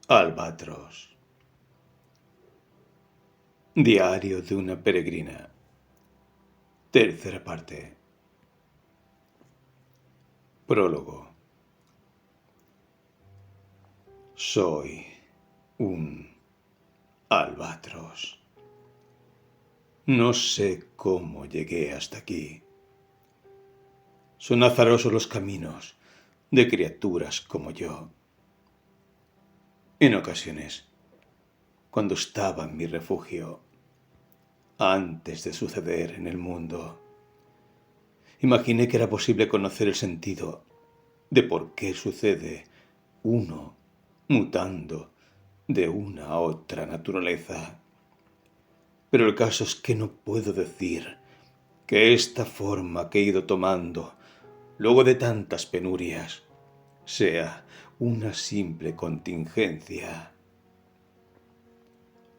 Albatros. Diario de una peregrina. Tercera parte. Prólogo. Soy un albatros. No sé cómo llegué hasta aquí. Son azarosos los caminos de criaturas como yo. En ocasiones, cuando estaba en mi refugio, antes de suceder en el mundo, imaginé que era posible conocer el sentido de por qué sucede uno mutando de una a otra naturaleza. Pero el caso es que no puedo decir que esta forma que he ido tomando, luego de tantas penurias, sea una simple contingencia.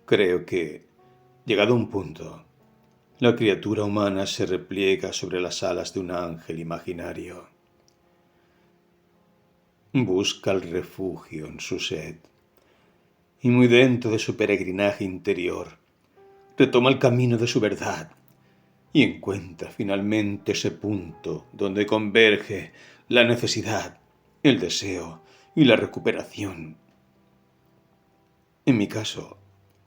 Creo que, llegado a un punto, la criatura humana se repliega sobre las alas de un ángel imaginario. Busca el refugio en su sed, y muy dentro de su peregrinaje interior, retoma el camino de su verdad y encuentra finalmente ese punto donde converge la necesidad, el deseo y la recuperación. En mi caso,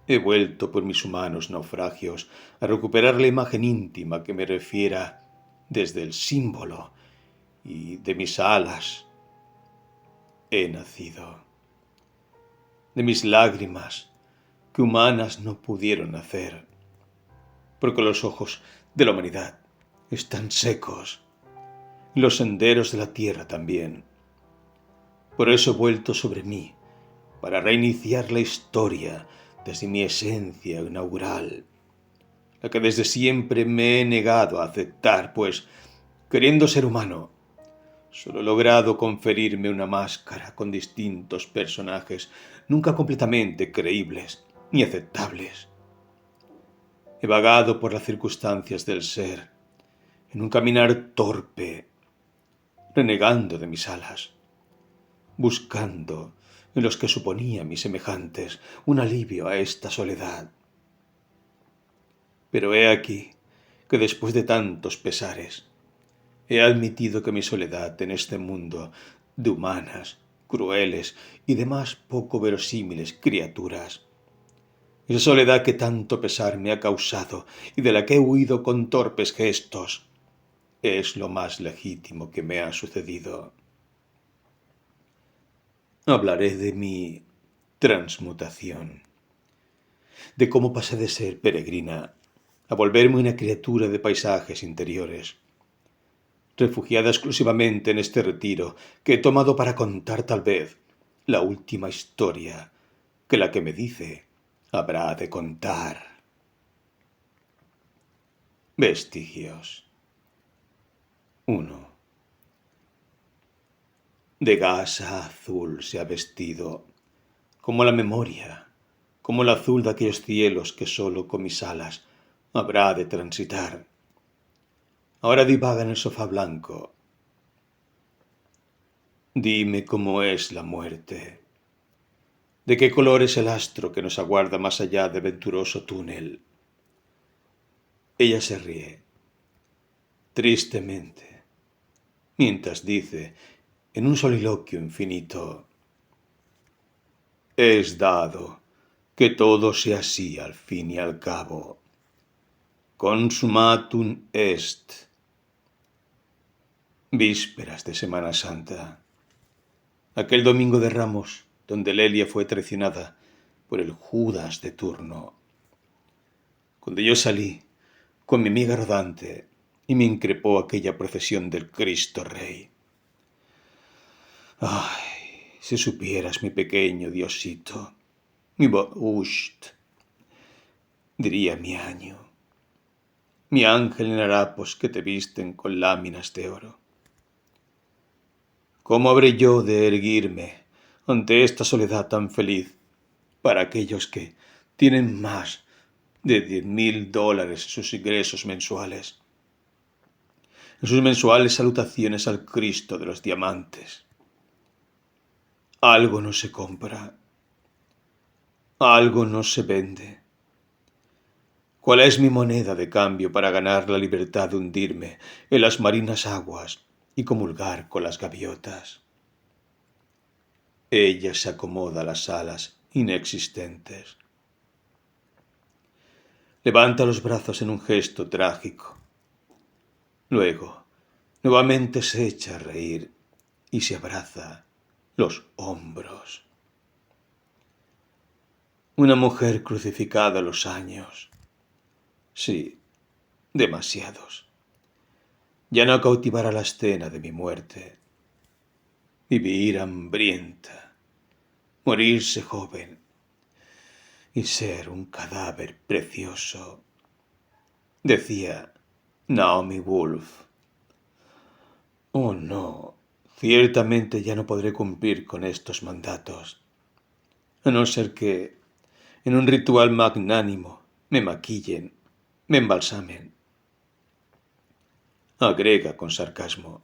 he vuelto por mis humanos naufragios a recuperar la imagen íntima que me refiera desde el símbolo y de mis alas he nacido. De mis lágrimas que humanas no pudieron hacer, porque los ojos de la humanidad están secos, y los senderos de la tierra también. Por eso he vuelto sobre mí, para reiniciar la historia desde mi esencia inaugural, la que desde siempre me he negado a aceptar, pues, queriendo ser humano, solo he logrado conferirme una máscara con distintos personajes, nunca completamente creíbles ni aceptables. He vagado por las circunstancias del ser, en un caminar torpe, renegando de mis alas, buscando en los que suponía mis semejantes un alivio a esta soledad. Pero he aquí que después de tantos pesares, he admitido que mi soledad en este mundo de humanas, crueles y demás poco verosímiles criaturas, esa soledad que tanto pesar me ha causado y de la que he huido con torpes gestos, es lo más legítimo que me ha sucedido. Hablaré de mi transmutación, de cómo pasé de ser peregrina a volverme una criatura de paisajes interiores, refugiada exclusivamente en este retiro que he tomado para contar tal vez la última historia que la que me dice habrá de contar. Vestigios. 1. De gasa azul se ha vestido, como la memoria, como el azul de aquellos cielos que sólo con mis alas habrá de transitar. Ahora divaga en el sofá blanco. Dime cómo es la muerte. ¿De qué color es el astro que nos aguarda más allá del venturoso túnel? Ella se ríe, tristemente, mientras dice, en un soliloquio infinito: es dado que todo sea así al fin y al cabo. Consumatum est. Vísperas de Semana Santa. Aquel domingo de Ramos, donde Lelia fue traicionada por el Judas de turno. Cuando yo salí con mi amiga rodante y me increpó aquella procesión del Cristo Rey. Ay, si supieras, mi pequeño Diosito, mi Bousht, diría mi año, mi ángel en harapos que te visten con láminas de oro. ¿Cómo habré yo de erguirme ante esta soledad tan feliz para aquellos que tienen más de $10,000 en sus ingresos mensuales, en sus mensuales salutaciones al Cristo de los diamantes? Algo no se compra, Algo no se vende. ¿Cuál es mi moneda de cambio para ganar la libertad de hundirme en las marinas aguas y comulgar con las gaviotas? Ella se acomoda las alas inexistentes. Levanta los brazos en un gesto trágico. Luego, nuevamente se echa a reír y se abraza los hombros. Una mujer crucificada a los años. Sí, demasiados. Ya no cautivará la escena de mi muerte. Vivir hambrienta, morirse joven y ser un cadáver precioso, decía Naomi Wolf. Oh no, ciertamente ya no podré cumplir con estos mandatos, a no ser que, en un ritual magnánimo, me maquillen, me embalsamen. Agrega con sarcasmo.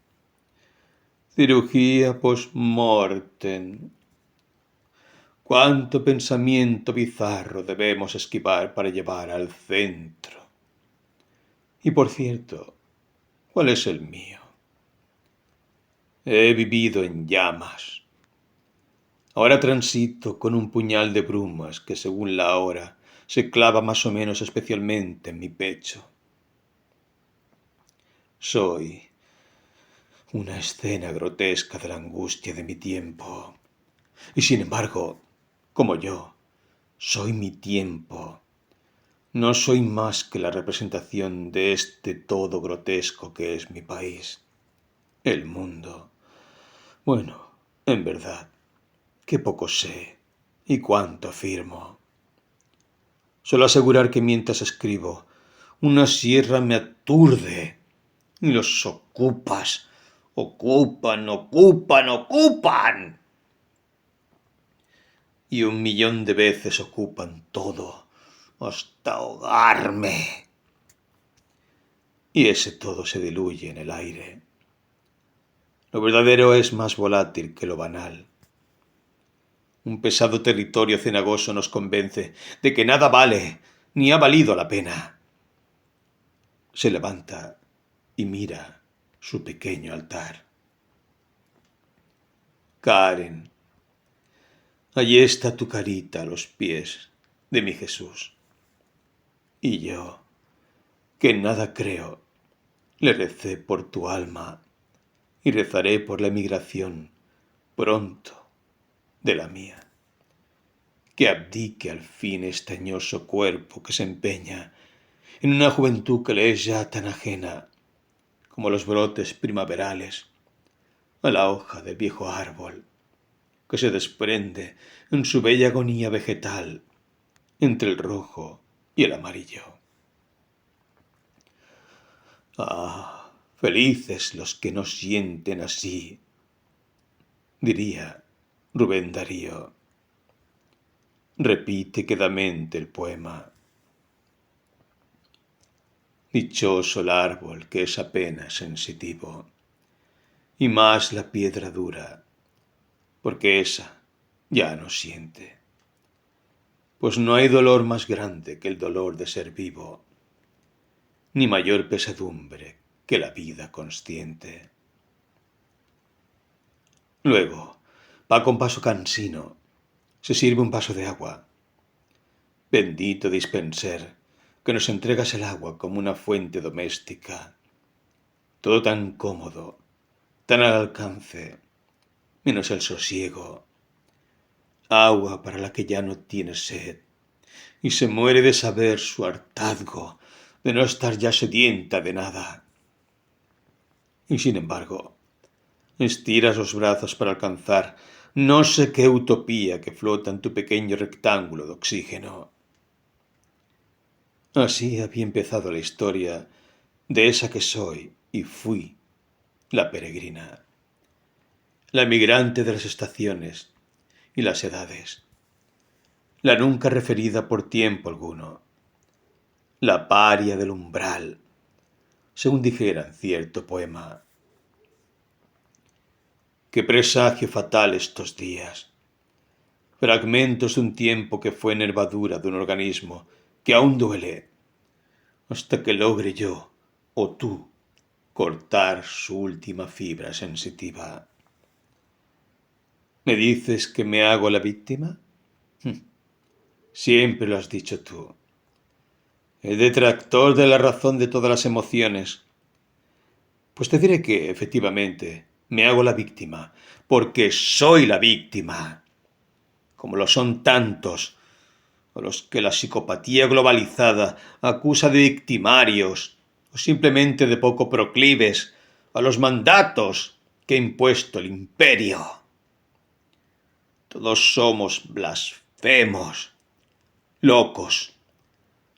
Cirugía post-mortem. Cuánto pensamiento bizarro debemos esquivar para llevar al centro. Y por cierto, ¿cuál es el mío? He vivido en llamas. Ahora transito con un puñal de brumas que, según la hora, se clava más o menos especialmente en mi pecho. Soy una escena grotesca de la angustia de mi tiempo. Y sin embargo, como yo, soy mi tiempo. No soy más que la representación de este todo grotesco que es mi país, el mundo. Bueno, en verdad, qué poco sé y cuánto afirmo. Solo asegurar que mientras escribo, una sierra me aturde y los ocupas ocupan. Y 1.000.000 de veces ocupan todo, hasta ahogarme. Y ese todo se diluye en el aire. Lo verdadero es más volátil que lo banal. Un pesado territorio cenagoso nos convence de que nada vale, ni ha valido la pena. Se levanta y mira su pequeño altar. Karen, allí está tu carita a los pies de mi Jesús. Y yo, que en nada creo, le recé por tu alma y rezaré por la emigración pronto de la mía. Que abdique al fin este añoso cuerpo que se empeña en una juventud que le es ya tan ajena como los brotes primaverales a la hoja del viejo árbol que se desprende en su bella agonía vegetal entre el rojo y el amarillo. Ah, felices los que no sienten así, diría Rubén Darío. Repite quedamente el poema. Dichoso el árbol que es apenas sensitivo, y más la piedra dura, porque esa ya no siente. Pues no hay dolor más grande que el dolor de ser vivo, ni mayor pesadumbre que la vida consciente. Luego, va con paso cansino, se sirve un vaso de agua. Bendito dispenser, que nos entregas el agua como una fuente doméstica. Todo tan cómodo, tan al alcance, menos el sosiego. Agua para la que ya no tiene sed, y se muere de saber su hartazgo, de no estar ya sedienta de nada. Y sin embargo, estiras los brazos para alcanzar no sé qué utopía que flota en tu pequeño rectángulo de oxígeno. Así había empezado la historia de esa que soy y fui, la peregrina, la emigrante de las estaciones y las edades, la nunca referida por tiempo alguno, la paria del umbral, según dijera en cierto poema. Qué presagio fatal estos días. fragmentos de un tiempo que fue nervadura de un organismo que aún duele, hasta que logre yo, o tú, cortar su última fibra sensitiva. ¿Me dices que me hago la víctima? Siempre lo has dicho tú. El detractor de la razón de todas las emociones. Pues te diré que, efectivamente, me hago la víctima, porque soy la víctima, como lo son tantos, a los que la psicopatía globalizada acusa de victimarios, o simplemente de poco proclives a los mandatos que ha impuesto el imperio. Todos somos blasfemos, locos,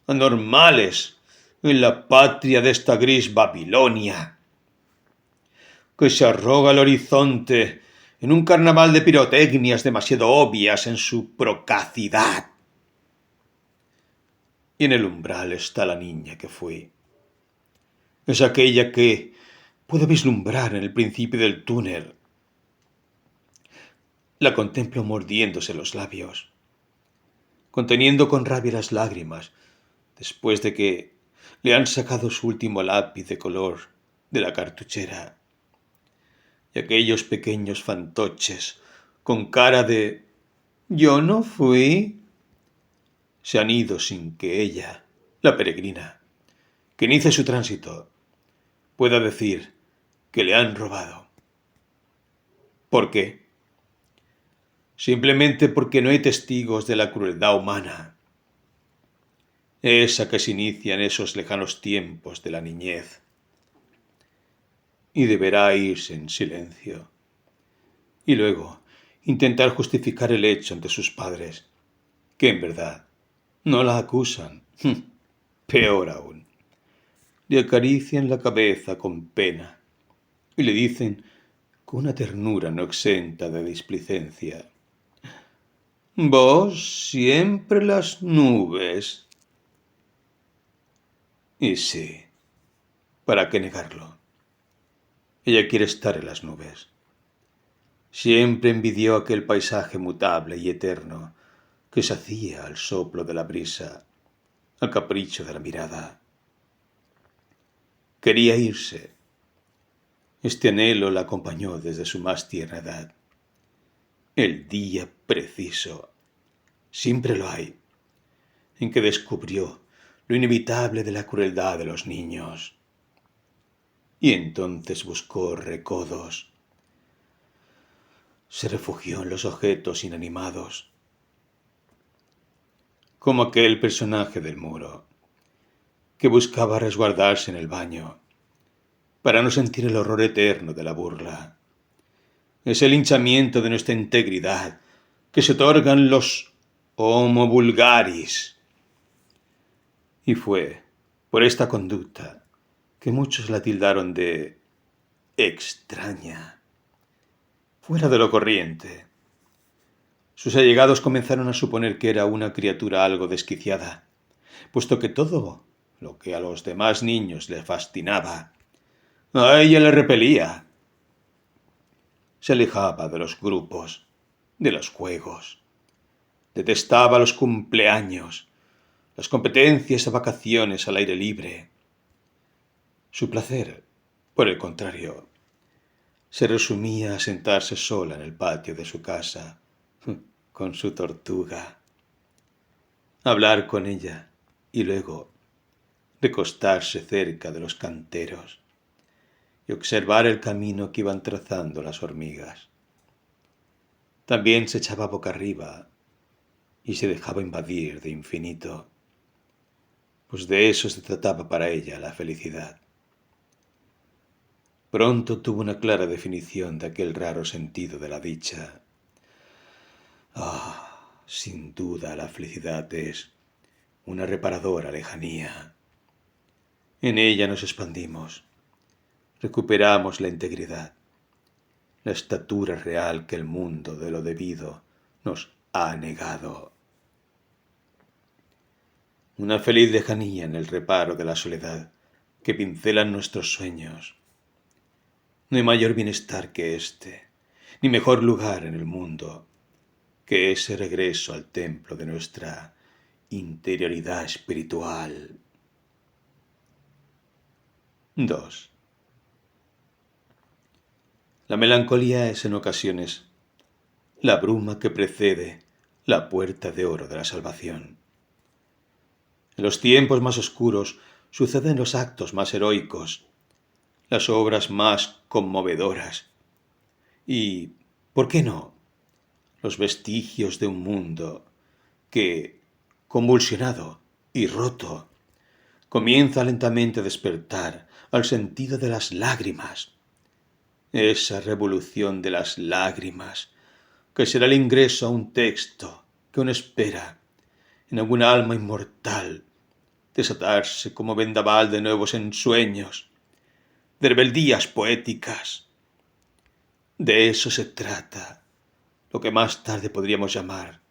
anormales en la patria de esta gris Babilonia, que se arroga el horizonte en un carnaval de pirotecnias demasiado obvias en su procacidad. Y en el umbral está la niña que fui. Es aquella que puedo vislumbrar en el principio del túnel. La contemplo mordiéndose los labios, conteniendo con rabia las lágrimas, después de que le han sacado su último lápiz de color de la cartuchera. Y aquellos pequeños fantoches, con cara de «yo no fui», se han ido sin que ella, la peregrina, que inicie su tránsito, pueda decir que le han robado. ¿Por qué? Simplemente porque no hay testigos de la crueldad humana, esa que se inicia en esos lejanos tiempos de la niñez, y deberá irse en silencio, y luego intentar justificar el hecho ante sus padres, que en verdad no la acusan. Peor aún, le acarician la cabeza con pena y le dicen con una ternura no exenta de displicencia: «Vos siempre las nubes». Y sí, ¿para qué negarlo? Ella quiere estar en las nubes. Siempre envidió aquel paisaje mutable y eterno que se hacía al soplo de la brisa, al capricho de la mirada. Quería irse. Este anhelo la acompañó desde su más tierna edad. El día preciso, siempre lo hay, en que descubrió lo inevitable de la crueldad de los niños. Y entonces buscó recodos. Se refugió en los objetos inanimados, como aquel personaje del muro, que buscaba resguardarse en el baño, para no sentir el horror eterno de la burla. Es el linchamiento de nuestra integridad que se otorgan los homo vulgaris. Y fue por esta conducta que muchos la tildaron de extraña, fuera de lo corriente. Sus allegados comenzaron a suponer que era una criatura algo desquiciada, puesto que todo lo que a los demás niños le fascinaba, a ella le repelía. Se alejaba de los grupos, de los juegos. Detestaba los cumpleaños, las competencias de vacaciones al aire libre. Su placer, por el contrario, se resumía a sentarse sola en el patio de su casa, con su tortuga, hablar con ella y luego recostarse cerca de los canteros y observar el camino que iban trazando las hormigas. También se echaba boca arriba y se dejaba invadir de infinito, pues de eso se trataba para ella la felicidad. Pronto tuvo una clara definición de aquel raro sentido de la dicha. Sin duda la felicidad es una reparadora lejanía. En ella nos expandimos, recuperamos la integridad, la estatura real que el mundo de lo debido nos ha negado. Una feliz lejanía en el reparo de la soledad que pincelan nuestros sueños. No hay mayor bienestar que este, ni mejor lugar en el mundo que ese regreso al templo de nuestra interioridad espiritual. 2. La melancolía es en ocasiones la bruma que precede la puerta de oro de la salvación. En los tiempos más oscuros suceden los actos más heroicos, las obras más conmovedoras y, ¿por qué no?, los vestigios de un mundo que, convulsionado y roto, comienza lentamente a despertar al sentido de las lágrimas. Esa revolución de las lágrimas, que será el ingreso a un texto que uno espera en alguna alma inmortal, desatarse como vendaval de nuevos ensueños, de rebeldías poéticas. De eso se trata, lo que más tarde podríamos llamar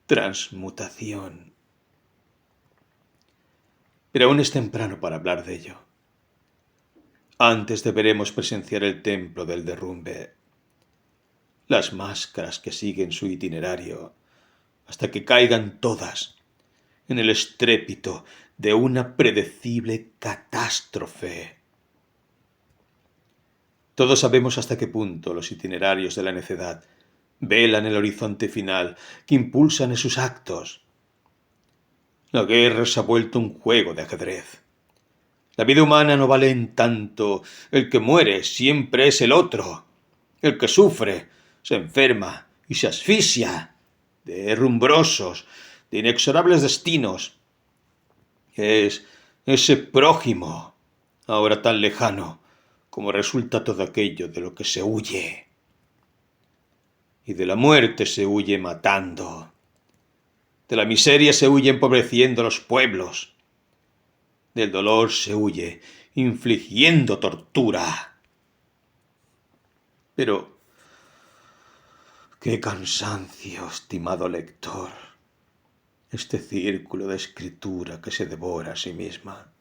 transmutación. Pero aún es temprano para hablar de ello. Antes deberemos presenciar el templo del derrumbe, las máscaras que siguen su itinerario, hasta que caigan todas en el estrépito de una predecible catástrofe. Todos sabemos hasta qué punto los itinerarios de la necedad velan el horizonte final que impulsan en sus actos. La guerra se ha vuelto un juego de ajedrez. La vida humana no vale en tanto. El que muere siempre es el otro. El que sufre, se enferma y se asfixia de herrumbrosos, de inexorables destinos. Es ese prójimo, ahora tan lejano, como resulta todo aquello de lo que se huye. Y de la muerte se huye matando. De la miseria se huye empobreciendo los pueblos. Del dolor se huye infligiendo tortura. Pero qué cansancio, estimado lector, este círculo de escritura que se devora a sí misma.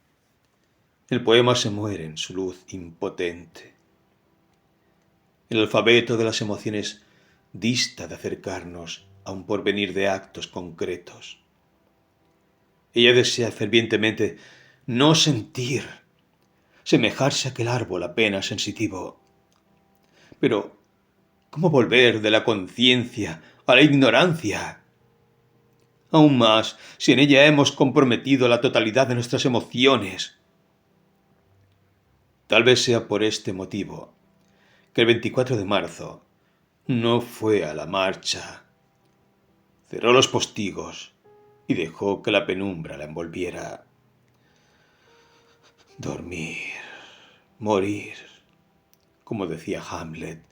El poema se muere en su luz impotente. El alfabeto de las emociones dista de acercarnos a un porvenir de actos concretos. Ella desea fervientemente no sentir, semejarse a aquel árbol apenas sensitivo. Pero, ¿cómo volver de la conciencia a la ignorancia? Aún más, si en ella hemos comprometido la totalidad de nuestras emociones. Tal vez sea por este motivo que el 24 de marzo no fue a la marcha. Cerró los postigos y dejó que la penumbra la envolviera. Dormir, morir, como decía Hamlet,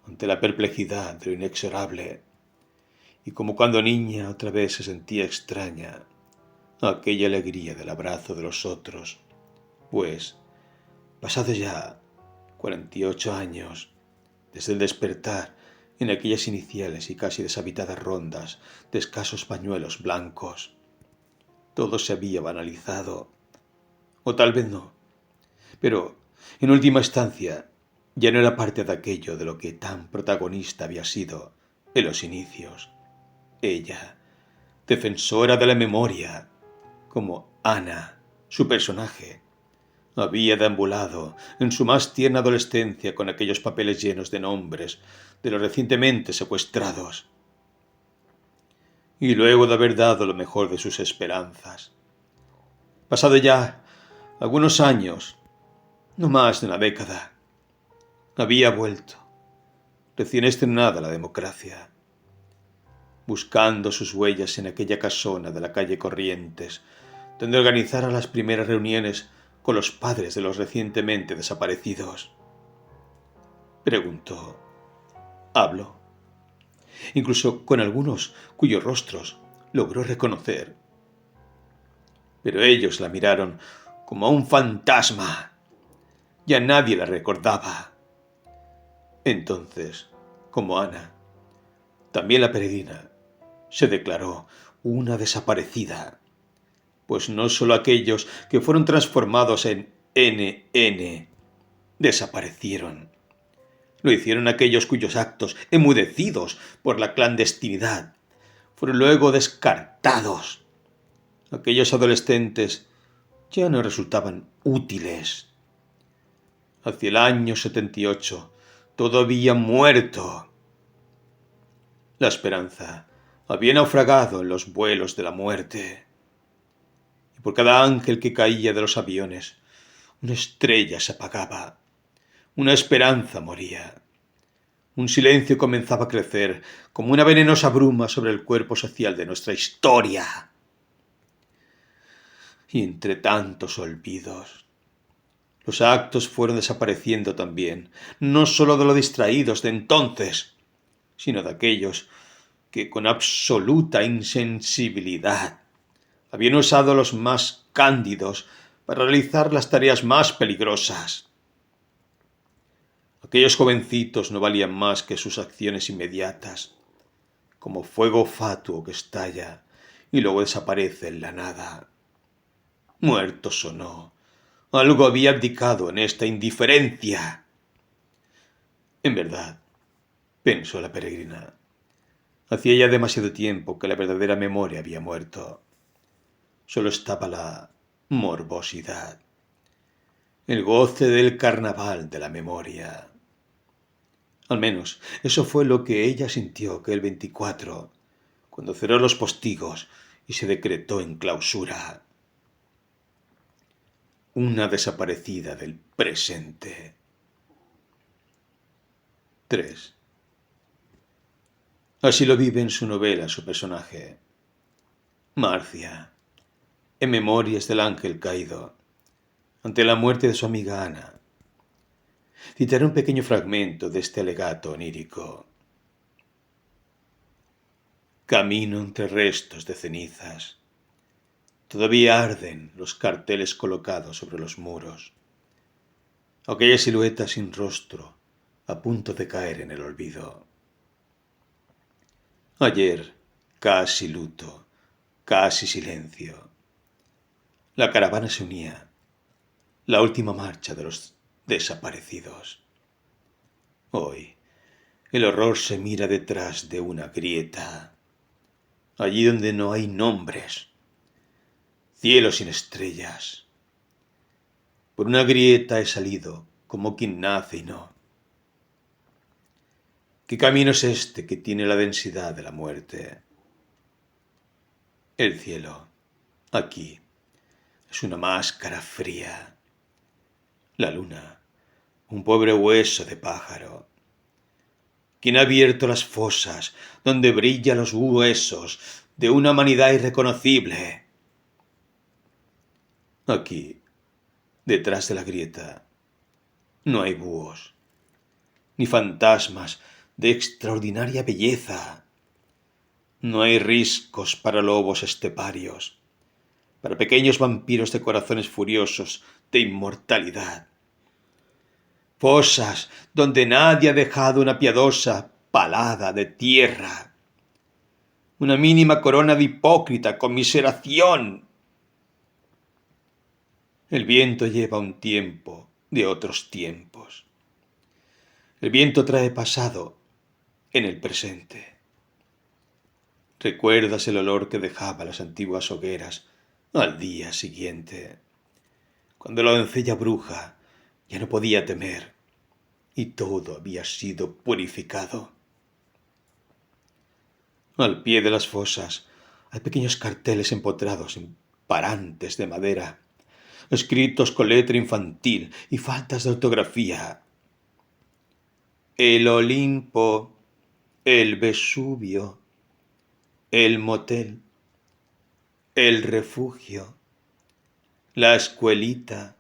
ante la perplejidad de lo inexorable, y como cuando niña otra vez se sentía extraña aquella alegría del abrazo de los otros, pues, pasados ya 48 años desde el despertar en aquellas iniciales y casi deshabitadas rondas de escasos pañuelos blancos, todo se había banalizado, o tal vez no, pero en última instancia ya no era parte de aquello de lo que tan protagonista había sido en los inicios. Ella, defensora de la memoria, como Ana, su personaje, había deambulado en su más tierna adolescencia con aquellos papeles llenos de nombres de los recientemente secuestrados. Y luego de haber dado lo mejor de sus esperanzas, pasado ya algunos años, no más de una década, había vuelto, recién estrenada la democracia, buscando sus huellas en aquella casona de la calle Corrientes, donde organizara las primeras reuniones con los padres de los recientemente desaparecidos. Preguntó, habló, incluso con algunos cuyos rostros logró reconocer. Pero ellos la miraron como a un fantasma. Ya nadie la recordaba. Entonces, como Ana, también la peregrina, se declaró una desaparecida, pues no solo aquellos que fueron transformados en NN desaparecieron. Lo hicieron aquellos cuyos actos, enmudecidos por la clandestinidad, fueron luego descartados. Aquellos adolescentes ya no resultaban útiles. Hacia el año 78, todo había muerto. La esperanza había naufragado en los vuelos de la muerte. Y por cada ángel que caía de los aviones, una estrella se apagaba, una esperanza moría. Un silencio comenzaba a crecer como una venenosa bruma sobre el cuerpo social de nuestra historia. Y entre tantos olvidos, los actos fueron desapareciendo también, no sólo de los distraídos de entonces, sino de aquellos que con absoluta insensibilidad habían usado los más cándidos para realizar las tareas más peligrosas. Aquellos jovencitos no valían más que sus acciones inmediatas, como fuego fatuo que estalla y luego desaparece en la nada. Muertos o no, algo había abdicado en esta indiferencia. En verdad, pensó la peregrina, hacía ya demasiado tiempo que la verdadera memoria había muerto. Solo estaba la morbosidad, el goce del carnaval de la memoria. Al menos eso fue lo que ella sintió aquel 24, cuando cerró los postigos y se decretó en clausura. Una desaparecida del presente. 3. Así lo vive en su novela su personaje. Marcia, en Memorias del Ángel Caído, ante la muerte de su amiga Ana. Citaré un pequeño fragmento de este alegato onírico. Camino entre restos de cenizas. Todavía arden los carteles colocados sobre los muros. Aquella silueta sin rostro, a punto de caer en el olvido. Ayer, casi luto, casi silencio. La caravana se unía, la última marcha de los desaparecidos. Hoy, el horror se mira detrás de una grieta, allí donde no hay nombres, cielo sin estrellas. Por una grieta he salido, como quien nace y no. ¿Qué camino es este que tiene la densidad de la muerte? El cielo, aquí, es una máscara fría. La luna, un pobre hueso de pájaro. ¿Quién ha abierto las fosas donde brillan los huesos de una humanidad irreconocible? Aquí, detrás de la grieta, no hay búhos, ni fantasmas de extraordinaria belleza. No hay riscos para lobos esteparios, para pequeños vampiros de corazones furiosos de inmortalidad. Fosas donde nadie ha dejado una piadosa palada de tierra, una mínima corona de hipócrita conmiseración. El viento lleva un tiempo de otros tiempos. El viento trae pasado en el presente. ¿Recuerdas el olor que dejaba las antiguas hogueras al día siguiente? Cuando la doncella bruja ya no podía temer y todo había sido purificado. Al pie de las fosas hay pequeños carteles empotrados en parantes de madera, escritos con letra infantil y faltas de ortografía. El Olimpo, el Vesubio, el motel, el refugio, la escuelita.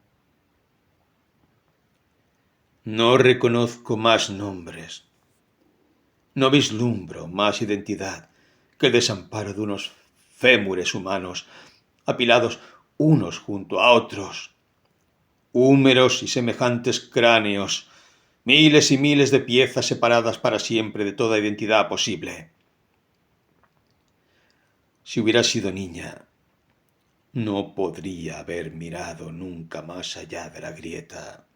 No reconozco más nombres, no vislumbro más identidad que el desamparo de unos fémures humanos apilados unos junto a otros, húmeros y semejantes cráneos, miles y miles de piezas separadas para siempre de toda identidad posible. Si hubiera sido niña, no podría haber mirado nunca más allá de la grieta.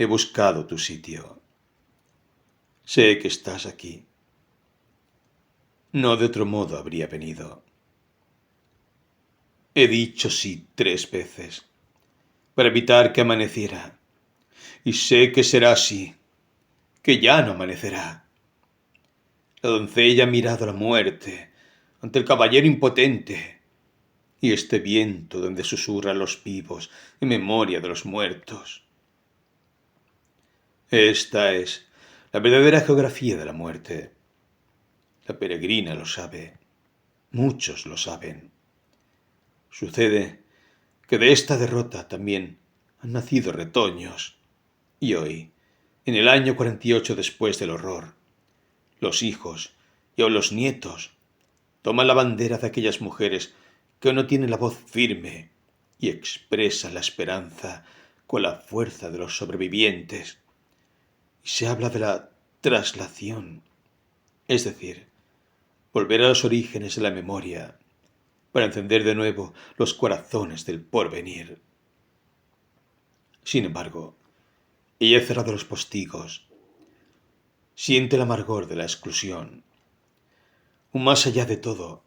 He buscado tu sitio. Sé que estás aquí. No de otro modo habría venido. He dicho sí 3 veces, para evitar que amaneciera. Y sé que será así, que ya no amanecerá. La doncella ha mirado a la muerte, ante el caballero impotente, y este viento donde susurran los vivos en memoria de los muertos. Esta es la verdadera geografía de la muerte. La peregrina lo sabe, muchos lo saben. Sucede que de esta derrota también han nacido retoños, y hoy, en el año 48 después del horror, los hijos y aun los nietos toman la bandera de aquellas mujeres que aún no tienen la voz firme y expresan la esperanza con la fuerza de los sobrevivientes. Y se habla de la traslación, es decir, volver a los orígenes de la memoria para encender de nuevo los corazones del porvenir. Sin embargo, ella ha cerrado los postigos, siente el amargor de la exclusión, un más allá de todo,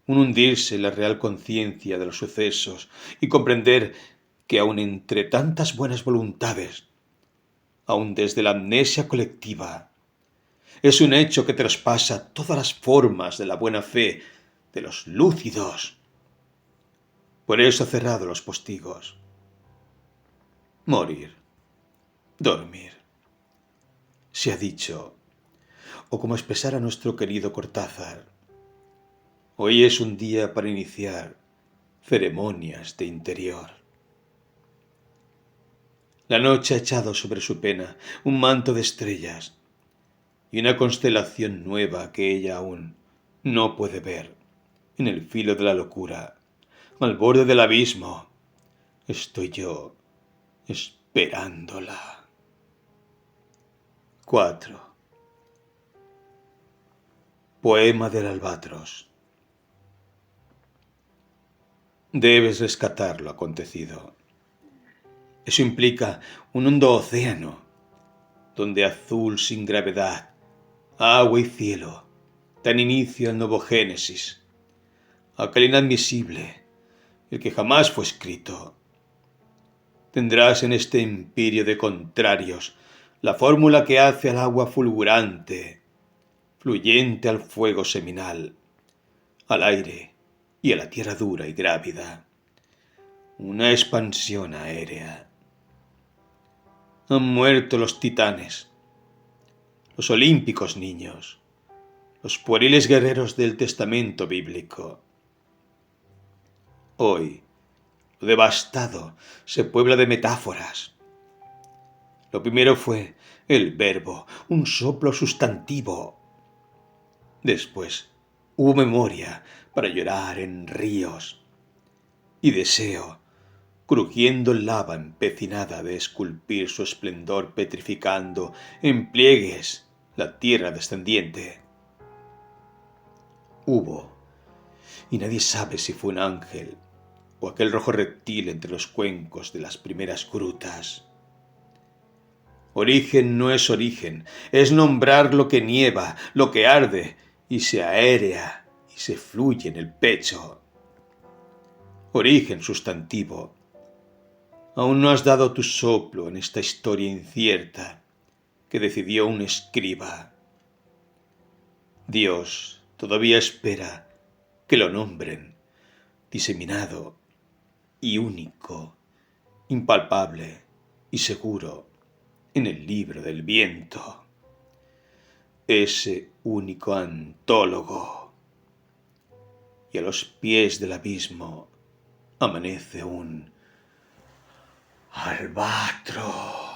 un hundirse en la real conciencia de los sucesos y comprender que aun entre tantas buenas voluntades, aun desde la amnesia colectiva, es un hecho que traspasa todas las formas de la buena fe de los lúcidos. Por eso ha cerrado los postigos. Morir, dormir, se ha dicho, o como expresara nuestro querido Cortázar, hoy es un día para iniciar ceremonias de interior. La noche ha echado sobre su pena un manto de estrellas y una constelación nueva que ella aún no puede ver. En el filo de la locura, al borde del abismo, estoy yo esperándola. 4. Poema del albatros. Debes rescatar lo acontecido. Eso implica un hondo océano, donde azul sin gravedad, agua y cielo dan inicio al nuevo Génesis, aquel inadmisible, el que jamás fue escrito. Tendrás en este empirio de contrarios la fórmula que hace al agua fulgurante, fluyente al fuego seminal, al aire y a la tierra dura y grávida, una expansión aérea. Han muerto los titanes, los olímpicos niños, los pueriles guerreros del testamento bíblico. Hoy, lo devastado se puebla de metáforas. Lo primero fue el verbo, un soplo sustantivo. Después hubo memoria para llorar en ríos y deseo, crujiendo lava empecinada de esculpir su esplendor petrificando en pliegues la tierra descendiente. Hubo, y nadie sabe si fue un ángel o aquel rojo reptil entre los cuencos de las primeras grutas. Origen no es origen, es nombrar lo que nieva, lo que arde y se aérea y se fluye en el pecho. Origen sustantivo. Aún no has dado tu soplo en esta historia incierta que decidió un escriba. Dios todavía espera que lo nombren, diseminado y único, impalpable y seguro en el libro del viento. Ese único antólogo. Y a los pies del abismo amanece un albatros.